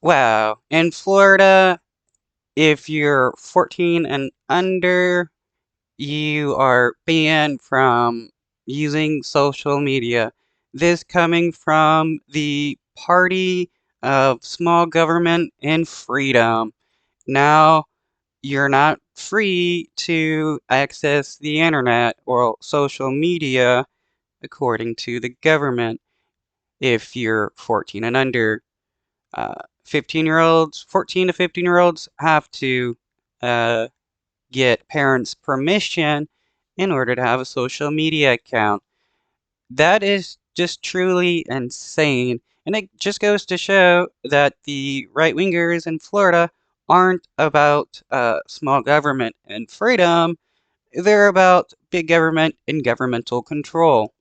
Wow. In Florida, if you're 14 and under, you are banned from using social media. This coming from the party of small government and freedom. Now, you're not free to access the internet or social media according to the government if you're 14 and under. 15-year-olds, 14 to 15-year-olds have to uh, get parents' permission in order to have a social media account. That is just truly insane. And it just goes to show that the right wingers in Florida aren't about small government and freedom, they're about big government and governmental control.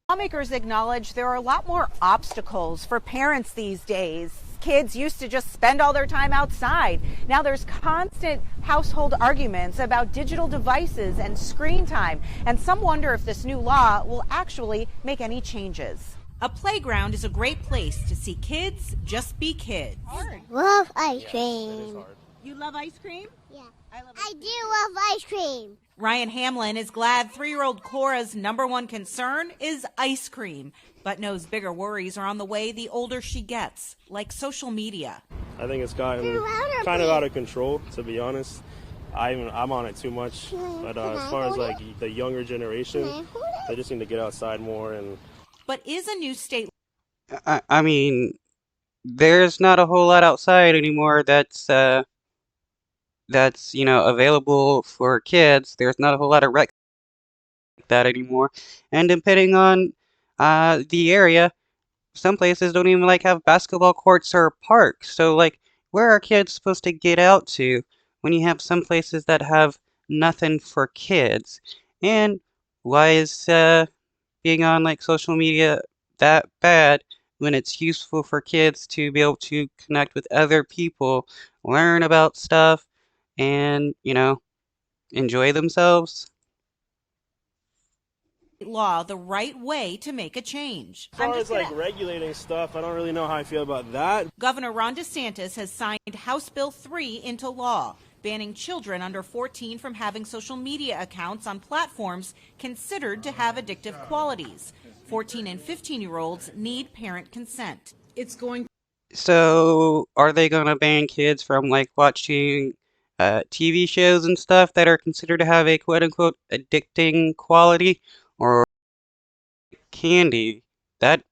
Lawmakers acknowledge there are a lot more obstacles for parents these days. Kids used to just spend all their time outside. Now there's constant household arguments about digital devices and screen time. And some wonder if this new law will actually make any changes. A playground is a great place to see kids just be kids. Love ice cream. You love ice cream? Yeah. I do love ice cream. Ryan Hamlin is glad 3-year-old Cora's number one concern is ice cream, but knows bigger worries are on the way the older she gets, like social media. I think it's gotten kind of out of control, to be honest. I'm on it too much, but as far as like the younger generation, they just need to get outside more. And But is a new state I mean, there's not a whole lot outside anymore that's available for kids. There's not a whole lot of rec like that anymore. And depending on the area, some places don't even like have basketball courts or parks. So like where are kids supposed to get out to when you have some places that have nothing for kids? And why is being on like social media that bad when it's useful for kids to be able to connect with other people, learn about stuff, and enjoy themselves? law the right way to make a change? as far as like regulating stuff, I don't really know how I feel about that. Governor Ron DeSantis has signed House Bill 3 into law, banning children under 14 from having social media accounts on platforms considered to have addictive qualities. 14 and 15-year-olds need parent consent. It's going So, are they gonna ban kids from like watching TV shows and stuff that are considered to have a quote unquote addicting quality? Or candy that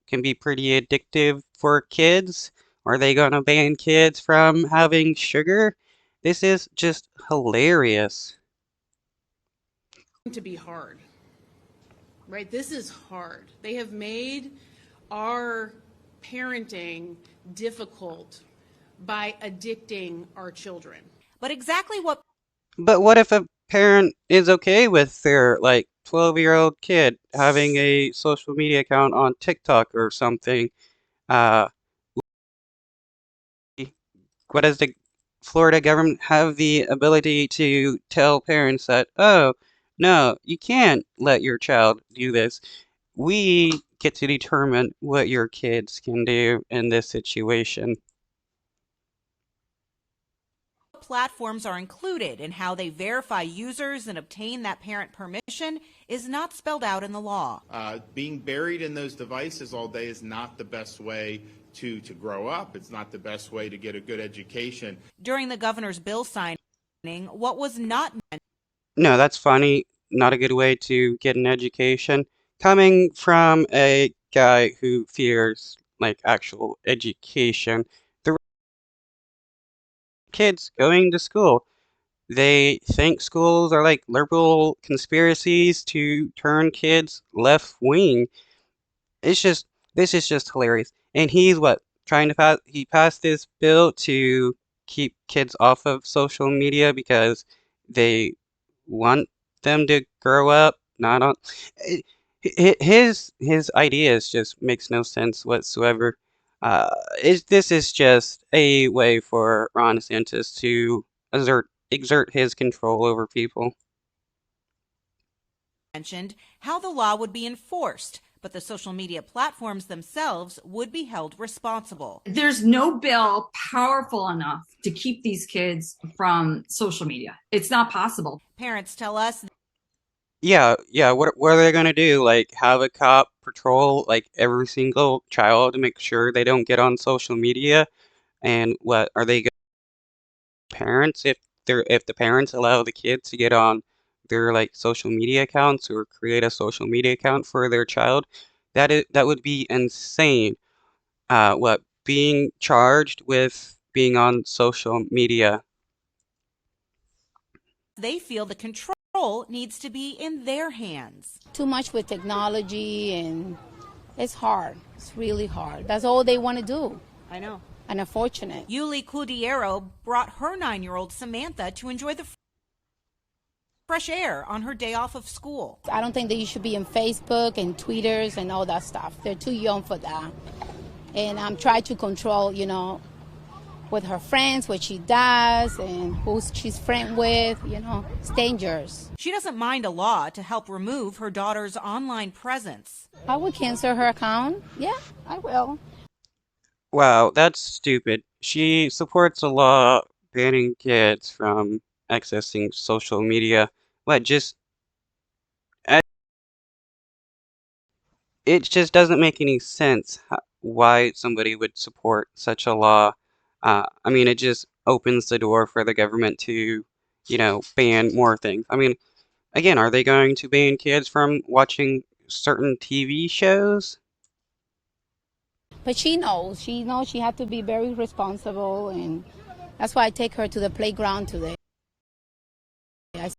can be pretty addictive for kids? Are they gonna ban kids from having sugar? This is just hilarious. to be hard, right? This is hard. They have made our parenting difficult by addicting our children. But exactly what But what if a parent is okay with their like 12-year-old kid having a social media account on TikTok or something? Uh, what does the Florida government have the ability to tell parents that, oh, no, you can't let your child do this? We get to determine what your kids can do in this situation. platforms are included and how they verify users and obtain that parent permission is not spelled out in the law. Being buried in those devices all day is not the best way to grow up. It's not the best way to get a good education. During the governor's bill signing, what was not meant. No, that's funny. Not a good way to get an education. Coming from a guy who fears like actual education, the kids going to school, they think schools are like liberal conspiracies to turn kids left wing. It's just this is just hilarious. And he's what trying to pass. He passed this bill to keep kids off of social media because they want them to grow up not on. His ideas just makes no sense whatsoever. Uh, this is just a way for Ron DeSantis to exert his control over people. Mentioned how the law would be enforced, but the social media platforms themselves would be held responsible. There's no bill powerful enough to keep these kids from social media. It's not possible. Parents tell us Yeah, yeah. What are they gonna do? Like have a cop patrol like every single child to make sure they don't get on social media? And what are they parents if the parents allow the kids to get on their like social media accounts or create a social media account for their child, that would be insane. What being charged with being on social media. they feel the control needs to be in their hands. Too much with technology, and it's hard. It's really hard. That's all they want to do. I know. And unfortunate. Yuli Cudiero brought her 9-year-old Samantha to enjoy the fresh air on her day off of school. I don't think that you should be in Facebook and Twitters and all that stuff. They're too young for that. And I'm trying to control, with her friends, what she does and who she's friend with, it's dangerous. She doesn't mind a law to help remove her daughter's online presence. I would cancel her account. Yeah, I will. Wow, that's stupid. She supports a law banning kids from accessing social media. What, it just doesn't make any sense why somebody would support such a law. I mean, it just opens the door for the government to, ban more things. I mean, again, are they going to ban kids from watching certain TV shows? But she knows she has to be very responsible, and that's why I take her to the playground today.